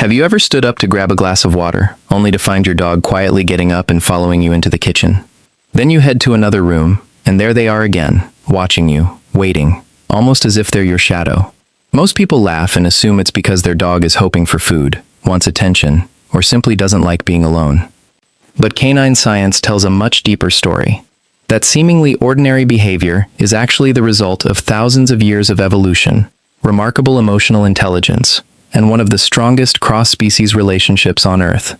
Have you ever stood up to grab a glass of water, only to find your dog quietly getting up and following you into the kitchen? Then you head to another room, and there they are again, watching you, waiting, almost as if they're your shadow. Most people laugh and assume it's because their dog is hoping for food, wants attention, or simply doesn't like being alone. But canine science tells a much deeper story. That seemingly ordinary behavior is actually the result of thousands of years of evolution, remarkable emotional intelligence, and one of the strongest cross-species relationships on Earth.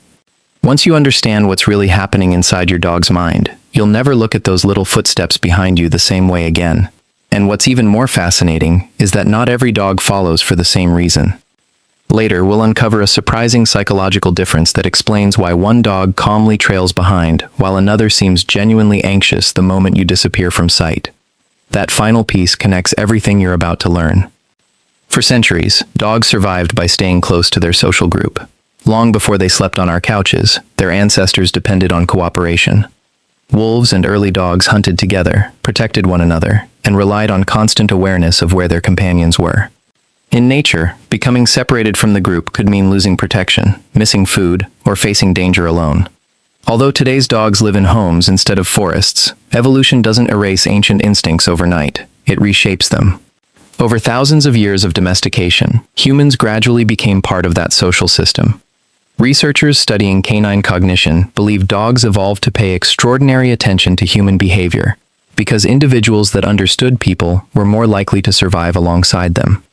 Once you understand what's really happening inside your dog's mind, you'll never look at those little footsteps behind you the same way again. And what's even more fascinating is that not every dog follows for the same reason. Later, we'll uncover a surprising psychological difference that explains why one dog calmly trails behind, while another seems genuinely anxious the moment you disappear from sight. That final piece connects everything you're about to learn. For centuries, dogs survived by staying close to their social group. Long before they slept on our couches, their ancestors depended on cooperation. Wolves and early dogs hunted together, protected one another, and relied on constant awareness of where their companions were. In nature, becoming separated from the group could mean losing protection, missing food, or facing danger alone. Although today's dogs live in homes instead of forests, evolution doesn't erase ancient instincts overnight, it reshapes them. Over thousands of years of domestication, humans gradually became part of that social system. Researchers studying canine cognition believe dogs evolved to pay extraordinary attention to human behavior, because individuals that understood people were more likely to survive alongside them.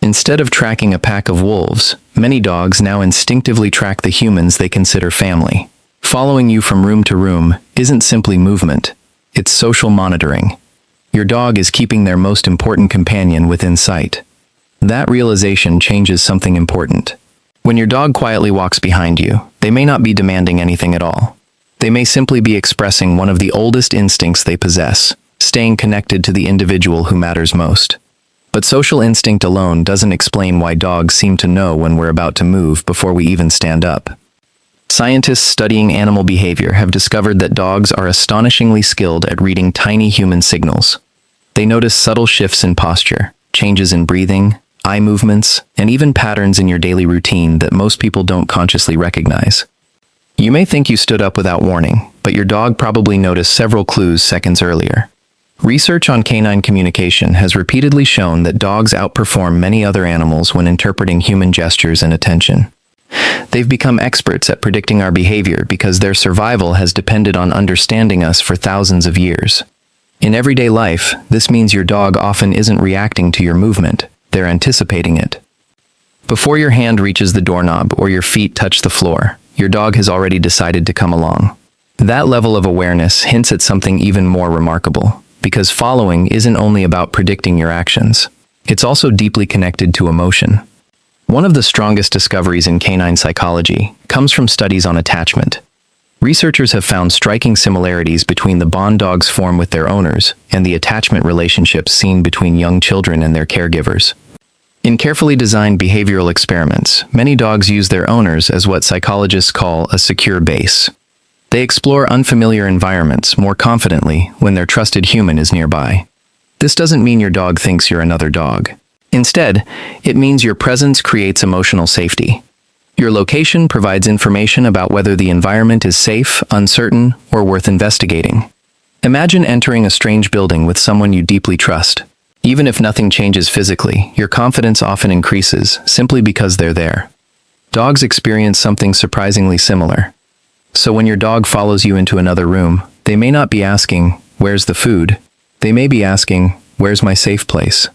Instead of tracking a pack of wolves, many dogs now instinctively track the humans they consider family. Following you from room to room isn't simply movement, it's social monitoring. Your dog is keeping their most important companion within sight. That realization changes something important. When your dog quietly walks behind you, they may not be demanding anything at all. They may simply be expressing one of the oldest instincts they possess, staying connected to the individual who matters most. But social instinct alone doesn't explain why dogs seem to know when we're about to move before we even stand up. Scientists studying animal behavior have discovered that dogs are astonishingly skilled at reading tiny human signals. They notice subtle shifts in posture, changes in breathing, eye movements, and even patterns in your daily routine that most people don't consciously recognize. You may think you stood up without warning, but your dog probably noticed several clues seconds earlier. Research on canine communication has repeatedly shown that dogs outperform many other animals when interpreting human gestures and attention. They've become experts at predicting our behavior because their survival has depended on understanding us for thousands of years. In everyday life, this means your dog often isn't reacting to your movement, they're anticipating it. Before your hand reaches the doorknob or your feet touch the floor, your dog has already decided to come along. That level of awareness hints at something even more remarkable, because following isn't only about predicting your actions. It's also deeply connected to emotion. One of the strongest discoveries in canine psychology comes from studies on attachment. Researchers have found striking similarities between the bond dogs form with their owners and the attachment relationships seen between young children and their caregivers. In carefully designed behavioral experiments, many dogs use their owners as what psychologists call a secure base. They explore unfamiliar environments more confidently when their trusted human is nearby. This doesn't mean your dog thinks you're another dog. Instead, it means your presence creates emotional safety. Your location provides information about whether the environment is safe, uncertain, or worth investigating. Imagine entering a strange building with someone you deeply trust. Even if nothing changes physically, your confidence often increases simply because they're there. Dogs experience something surprisingly similar. So when your dog follows you into another room, they may not be asking, "Where's the food?" They may be asking, "Where's my safe place?"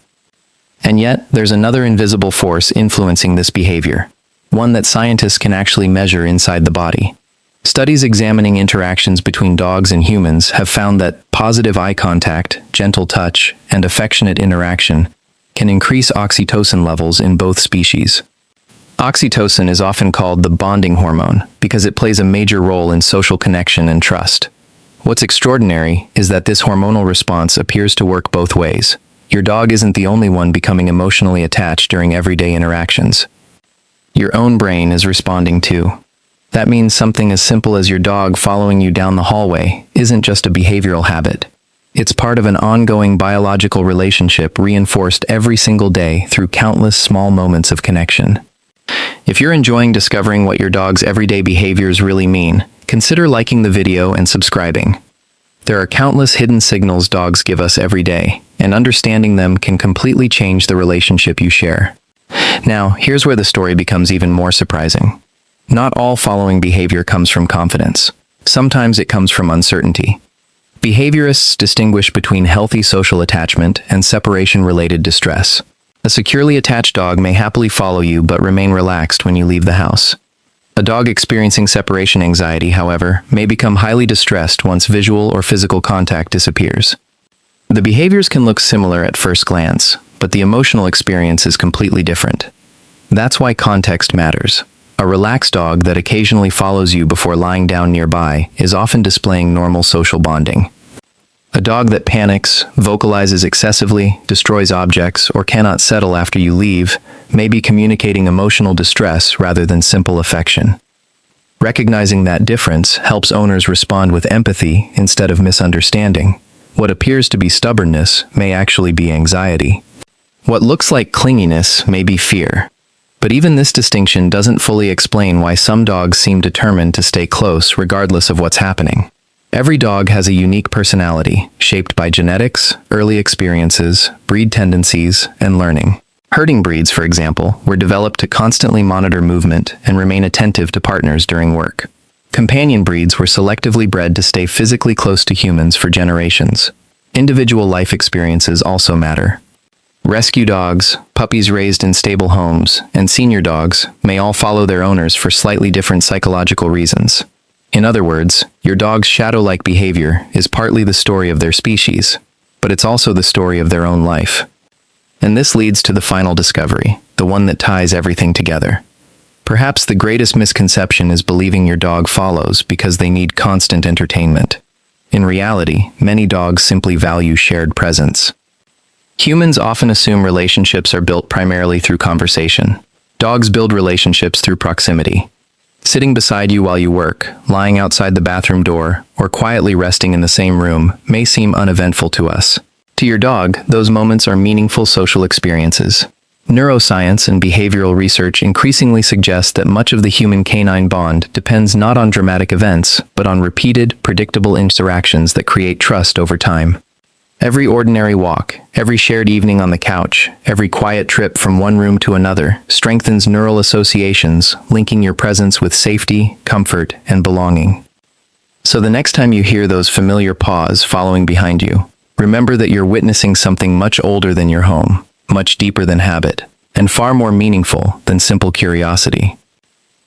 And yet, there's another invisible force influencing this behavior, one that scientists can actually measure inside the body. Studies examining interactions between dogs and humans have found that positive eye contact, gentle touch, and affectionate interaction can increase oxytocin levels in both species. Oxytocin is often called the bonding hormone because it plays a major role in social connection and trust. What's extraordinary is that this hormonal response appears to work both ways. Your dog isn't the only one becoming emotionally attached during everyday interactions. Your own brain is responding too. That means something as simple as your dog following you down the hallway isn't just a behavioral habit. It's part of an ongoing biological relationship reinforced every single day through countless small moments of connection. If you're enjoying discovering what your dog's everyday behaviors really mean, consider liking the video and subscribing. There are countless hidden signals dogs give us every day, and understanding them can completely change the relationship you share. Now, here's where the story becomes even more surprising. Not all following behavior comes from confidence. Sometimes it comes from uncertainty. Behaviorists distinguish between healthy social attachment and separation-related distress. A securely attached dog may happily follow you but remain relaxed when you leave the house. A dog experiencing separation anxiety, however, may become highly distressed once visual or physical contact disappears. The behaviors can look similar at first glance, but the emotional experience is completely different. That's why context matters. A relaxed dog that occasionally follows you before lying down nearby is often displaying normal social bonding. A dog that panics, vocalizes excessively, destroys objects, or cannot settle after you leave may be communicating emotional distress rather than simple affection. Recognizing that difference helps owners respond with empathy instead of misunderstanding. What appears to be stubbornness may actually be anxiety. What looks like clinginess may be fear. But even this distinction doesn't fully explain why some dogs seem determined to stay close regardless of what's happening. Every dog has a unique personality, shaped by genetics, early experiences, breed tendencies, and learning. Herding breeds, for example, were developed to constantly monitor movement and remain attentive to partners during work. Companion breeds were selectively bred to stay physically close to humans for generations. Individual life experiences also matter. Rescue dogs, puppies raised in stable homes, and senior dogs may all follow their owners for slightly different psychological reasons. In other words, your dog's shadow-like behavior is partly the story of their species, but it's also the story of their own life. And this leads to the final discovery, the one that ties everything together. Perhaps the greatest misconception is believing your dog follows because they need constant entertainment. In reality, many dogs simply value shared presence. Humans often assume relationships are built primarily through conversation. Dogs build relationships through proximity. Sitting beside you while you work, lying outside the bathroom door, or quietly resting in the same room may seem uneventful to us. To your dog, those moments are meaningful social experiences. Neuroscience and behavioral research increasingly suggest that much of the human-canine bond depends not on dramatic events, but on repeated, predictable interactions that create trust over time. Every ordinary walk, every shared evening on the couch, every quiet trip from one room to another strengthens neural associations, linking your presence with safety, comfort, and belonging. So the next time you hear those familiar paws following behind you, remember that you're witnessing something much older than your home, much deeper than habit, and far more meaningful than simple curiosity.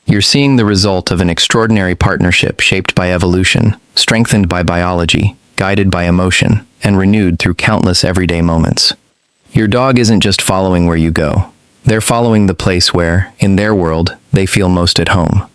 You're seeing the result of an extraordinary partnership shaped by evolution, strengthened by biology, guided by emotion, and renewed through countless everyday moments. Your dog isn't just following where you go. They're following the place where, in their world, they feel most at home.